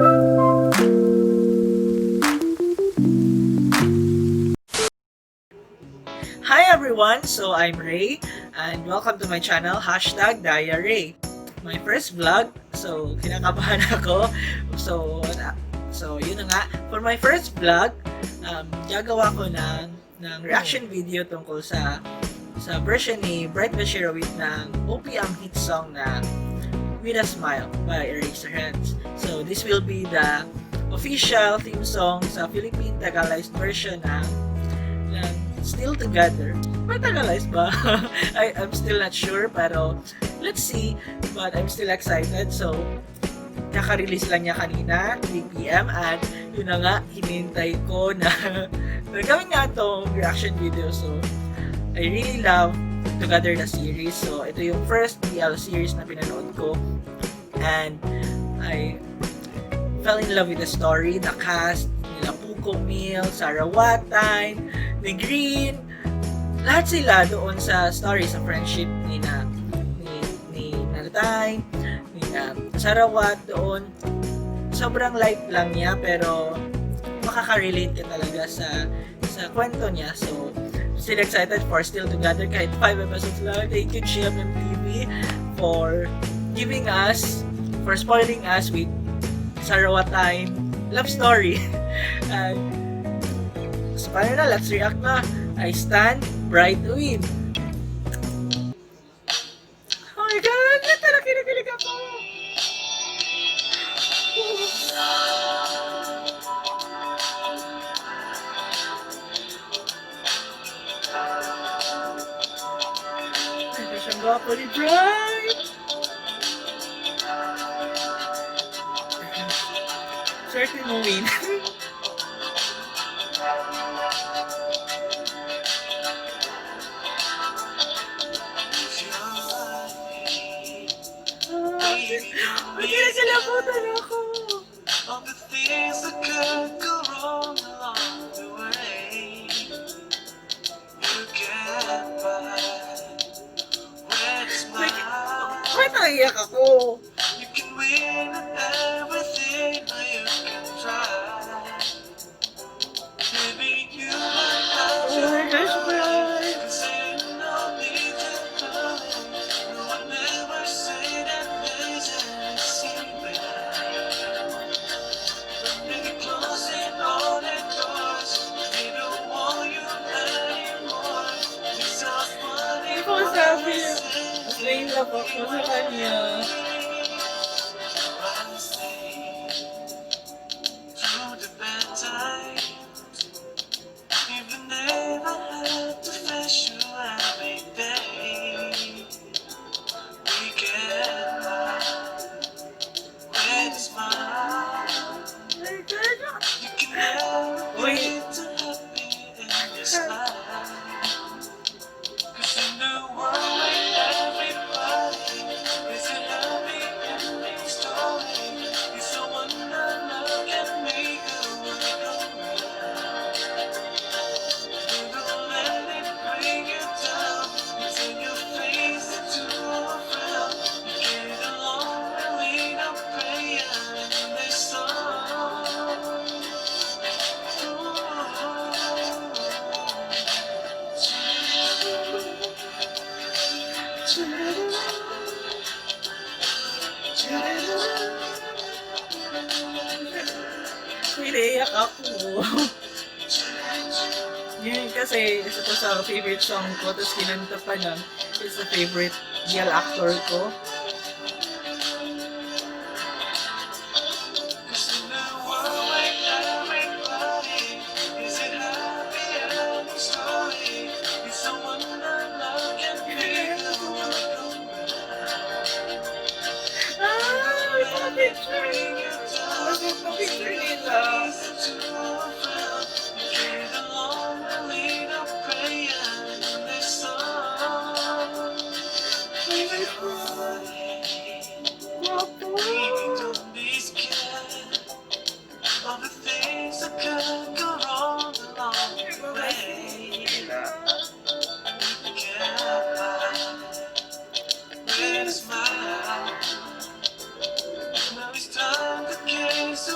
Hi everyone, so I'm Ray and welcome to my channel, #Diary. My first vlog, so kinakabahan ako. So yun na nga, for my first vlog, gagawa ko ng reaction video tungkol sa version ni Bright Vachirawit ng OP ang hit song na With a Smile by Eraserheads. So this will be the official theme song sa Philippine Tagalized version ng Still Together. May Tagalized ba? I'm still not sure, pero let's see. But I'm still excited. So, kaka-release lang niya kanina, 3 PM, at yun na nga, hinintay ko na gawin nga itong reaction video. So, I really love Together the series. So, ito yung first TL series na pinanood ko. And I fell in love with the story, the cast, nila Puko Mil, Sarah Watine, ni Green, lahat sila doon sa story, sa friendship ni Naratay, ni Sarawat doon. Sobrang light lang niya pero makaka-relate ka talaga sa kwento niya. So, still excited for Still Together kahit 5 episodes lang. Thank you GMMTV for spoiling us with Sarawatine love story. And so, paano na? Let's react na. I stand Bright Win. Oh my God! Talaga kinikilig ako! Ito siyang gwapo ni Bright! Certain mo win. Kinakalabutan ako. All the things that could go wrong along the way. You get by when it's mine. Bakit naiyak ako? You can win at everything that you can try. Maybe you might have Oh my gosh, Bright! cause ain't no need to hurry. No one ever say that there's any secret. When you're closing all the doors, they don't want you anymore. It's all funny. Hindi ko masabi. Mas na-inlove ako sa kanya. Through the bad times, you've never had to face you every day. We get by with a smile. You can never be too happy in this life. 'Cause in the world where everybody is a happy ending story, it's someone that love can make a world go round. Don't let it bring you down. You turn your face into a frown. You get along and lead a prayer in this song. Naiyak ako. Yun kasi, isa to sa favorite song ko, tapos kinanta pa lang. It's the favorite male actor ko. Picture nila. All the things that could go wrong along the way. With a smile. Now it's time to gaze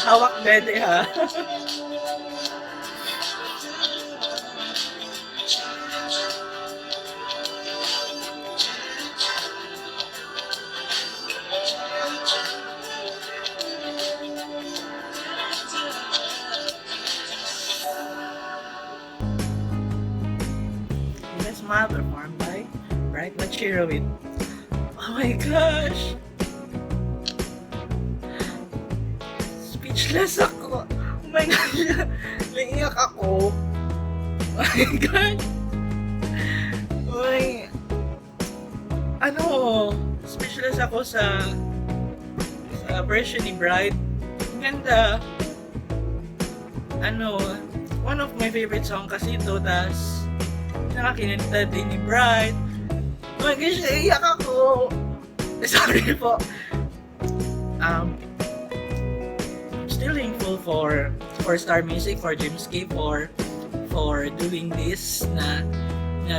hawak dede ha. This smile performed by Bright Vachirawit. Oh my gosh! Speechless ako. Oh my gosh! Naiiyak ako. Oh my god! Uy! Ano? Speechless ako sa version ni Bright. Ang ganda. Ano? One of my favorite song kasi ito. Tas nakakinanta din ni Bright. Oh my gosh, naiiyak ako. Sorry po. Still thankful for Star Music, for Dreamscape, for doing this na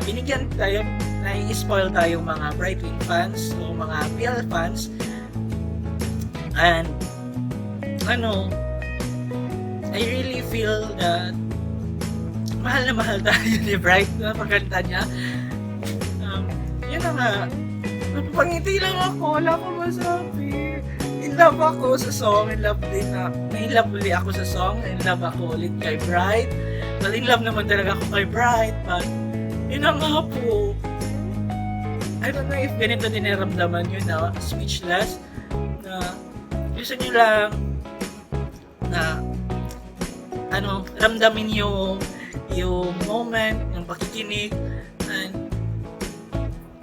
binigyan tayo, na-spoil tayo mga Brightwing fans o mga PL fans. And ano, I really feel that mahal na mahal tayo ni Bright na pagkanta niya. Yun na nga, napapangiti lang ako, wala ko masabi. In love ako sa song, in love din na, in love ulit ako sa song, in love ako ulit kay Bright. Well, in love naman talaga ako kay Bright, but yun na nga po. I don't know if ganito din naramdaman nyo na speechless, na gusto nyo lang na ano, ramdamin yung moment, yung pakikinig. And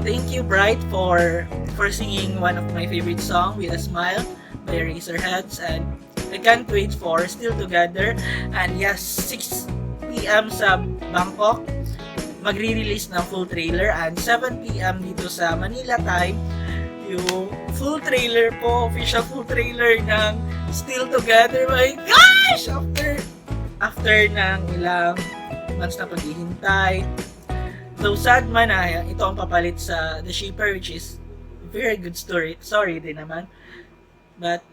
thank you Bright for singing one of my favorite song, With a Smile by Razorheads, and I can't wait for Still Together. And yes, 6 PM sa Bangkok magre-release ng full trailer, and 7 PM dito sa Manila time yung full trailer po, official full trailer ng Still Together. My gosh! After ng ilang months na paghihintay. Though sad man na ito ang papalit sa The Shipper, which is very good story din naman. But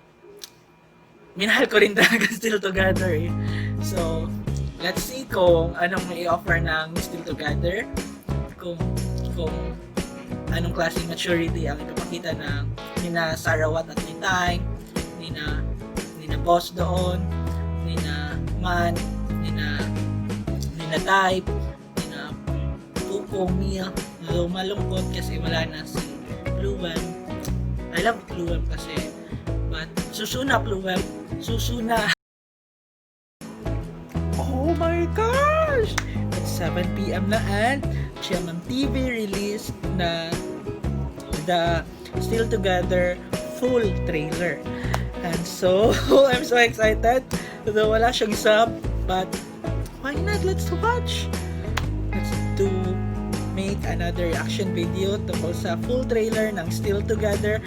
minahal ko rin talaga Still Together eh. So let's see kung anong may offer ng Still Together, kung anong klaseng maturity ang ipapakita ng nina Sarawat at ni Time, nina Boss doon, nina Man, nina Type, nina Puko, Mia. So malungkot kasi wala na si Blueweb. I love Blueweb kasi, but susuna Blueweb, susuna. Oh my gosh! It's 7 PM na, and GMMTV released na the Still Together full trailer. And so, I'm so excited. Though wala siyang sub, but why not? Let's watch! Let's make another reaction video tungkol sa full trailer ng Still Together,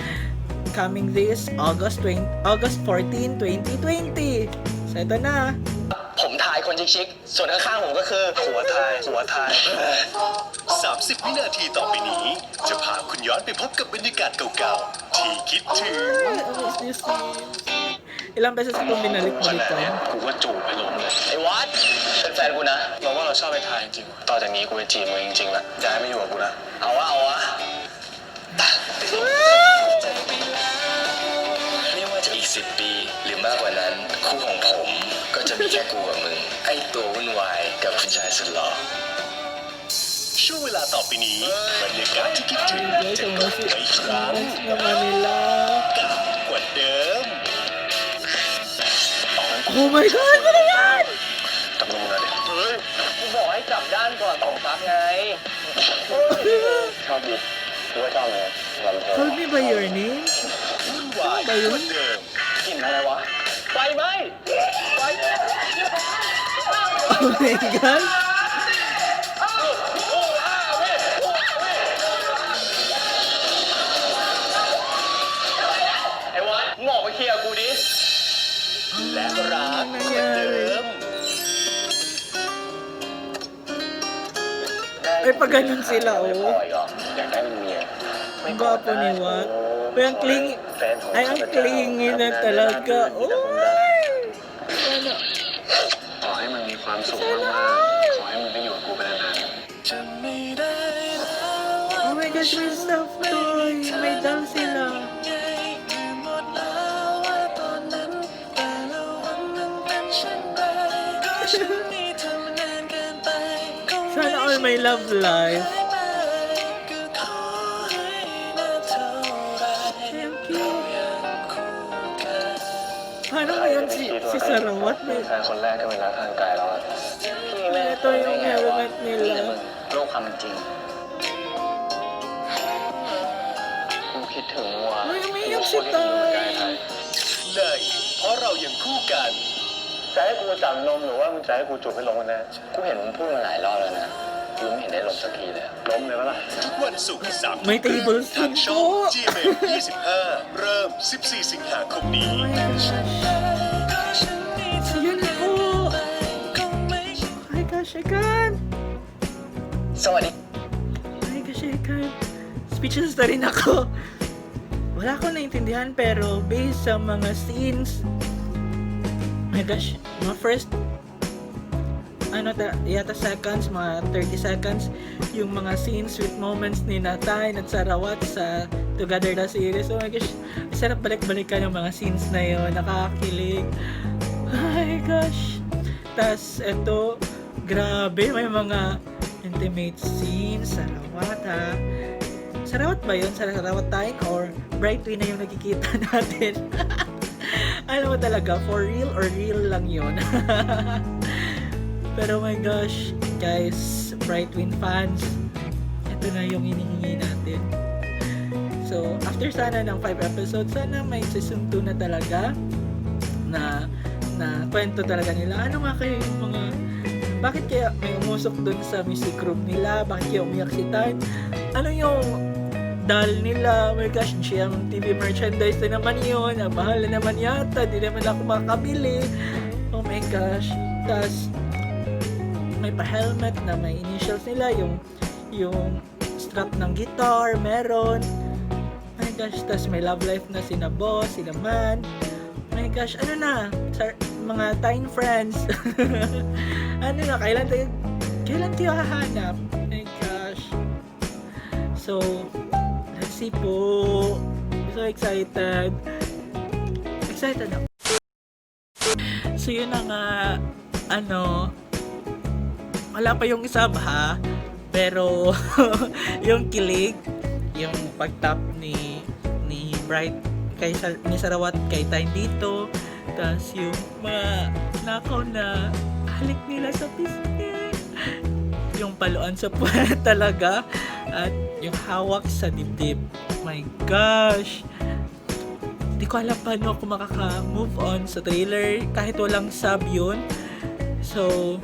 coming this August 14, 2020. So ito na. ผมทายคนชิคๆส่วนข้างๆผมก็คือหัวทาย30 วินาทีต่อไปนี้ จะพาคุณย้อนไปพบกับบรรยากาศเก่าๆ ที่คิดถึง Ilang beses ko binalik mo dito. กูก็จูบไปลงเลยไอ้วัดเป็นแฟนกูนะเราว่าเราชอบไปทายจริงๆต่อจากนี้กูจะจีบมึงจริงๆละจะให้ไม่อยู่กับกูนะเอาวะไม่ว่าจะอีก10 ปีหรือมากกว่านั้นคู่ของผมก็จะมีแค่กูกับมึงไอ้ตัววุ่นวายกับผู้ชายสุดหล่อ ช่วงเวลาต่อไปนี้บรรยากาศที่คิดถึงจะกลับมาอีกครั้ง Manila. กับกว่าเดิม Oh my God! Ano yan? จับมือมาดิเฮ้ยกูบอกให้จับด้านก่อน2 ปั๊บไงชอบดิกูว่าชอบเลยลำเพลิน Call me by your name? วุ่นวายกว่าเดิม กลิ่นอะไรวะไฟไหม Oh my God!และรักเหมือนเดิม Ay, pag ganun sila, oh. อยากได้เป็นเมีย Ang gwapo ni Wat. Ay, ang clingy na talaga. Oy! ความสุขมากๆขอให้มึงได้อยู่กับกูไปนาน จะไม่ได้แล้วว่า Oh my gosh, may stuffed toy. May doll sila. ไงลืมหมดแล้วว่าตอนนั้นแต่ละวันมันเป็นเช่นไรก็ฉันนี่ทำนานเกินไปคงไม่ Sana all may love life. ได้ไหมก็ขอให้น่าเท่าไร Thank เรา you. ยังคู่กัน Paano ๆ ngayon si Sarawat? มี May, แฟนคนแรกก็เป็นรักทางกายแล้วอะพี่แม่ ito yung element นี่แหละ nila. มึงโลกความเป็นจริงกูคิดถึงว่ะ Uy, umiiyak si Tay. ในเพราะเรายังคู่กัน จะให้กูจับนมหรือว่ามึงจะให้กูจูบให้ลงกันแน่กูเห็นมึงพูดมาหลายรอบแล้วนะกูไม่เห็นได้ลงสักทีเลยอะล้มเลยปะล่ะ ทุกวันศุกร์3 May ทุ่มครึ่ง tablespoon ทางช่อง po. GMM25 เริ่ม 14 สิงหาคมนี้ Oh my gosh. ก็ฉันนี่ทำ Yun นาน po. ไปคงไม่ Oh my gosh, I can't. สวัสดี Oh my gosh, I can't. Speechless na rin ako. Wala ko naintindihan pero based sa mga scenes, oh my gosh, mga first yata seconds, mga 30 seconds, yung mga scenes, sweet moments ni Natay at Sarawat sa Together na series. Oh my gosh, sarap balik-balikan yung mga scenes na yun, nakakakilig. Oh my gosh. Tas eto, grabe, may mga intimate scenes, Sarawat ha. Sarawat ba yun? Sarawat time or Bright Vachirawit na yung nakikita natin? Alam mo talaga, for real or real lang yun. Pero my gosh, guys, Bright Vachirawit fans, ito na yung hinihingi natin. So, after sana ng 5 episodes, sana may season 2 na talaga na kwento talaga nila. Ano nga kayo yung mga bakit kaya may umusok dun sa music room nila? Bakit kaya umiyak si Tan? Ano yung doll nila? Oh my gosh, GMMTV merchandise na naman yun. Ang mahal na naman yata. Di naman ako makabili. Oh my gosh. Tas, may pa-helmet na may initials nila. Yung strap ng guitar, meron. Oh my gosh. Tas, may love life na sina Boss, sila Man. Oh my gosh, ano na? Mga teen friends. Ano na, kailan tayo hahanap? Oh my gosh. So, let's see po. So excited. Excited ako. So yun na nga, wala pa yung isab ha, pero yung kilig, yung pagtap ni Bright ni Sarawat kay Tay dito, tas yung mga nakaw na halik nila sa pisngi, yung paluan sa puwet talaga, at yung hawak sa dibdib. My gosh, di ko alam paano ako makaka-move on sa trailer kahit walang sub yun. So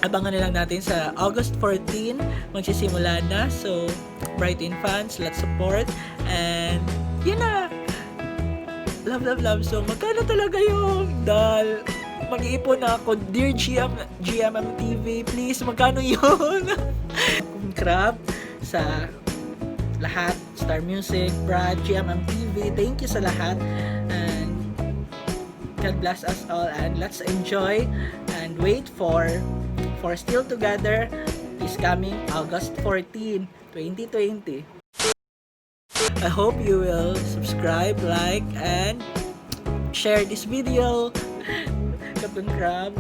abangan na lang natin sa August 14 magsisimula na. So Bright Vachirawit fans, let's support, and yun na, love. So magkano talaga yung doll? Mag-iipon na ako, dear GMMTV, please, magkano yun? Crab sa lahat, Star Music, Brad, GMMTV, thank you sa lahat, and God bless us all, and let's enjoy and wait for Still Together is coming August 14, 2020. I hope you will subscribe, like, and share this video. Kapag Crab,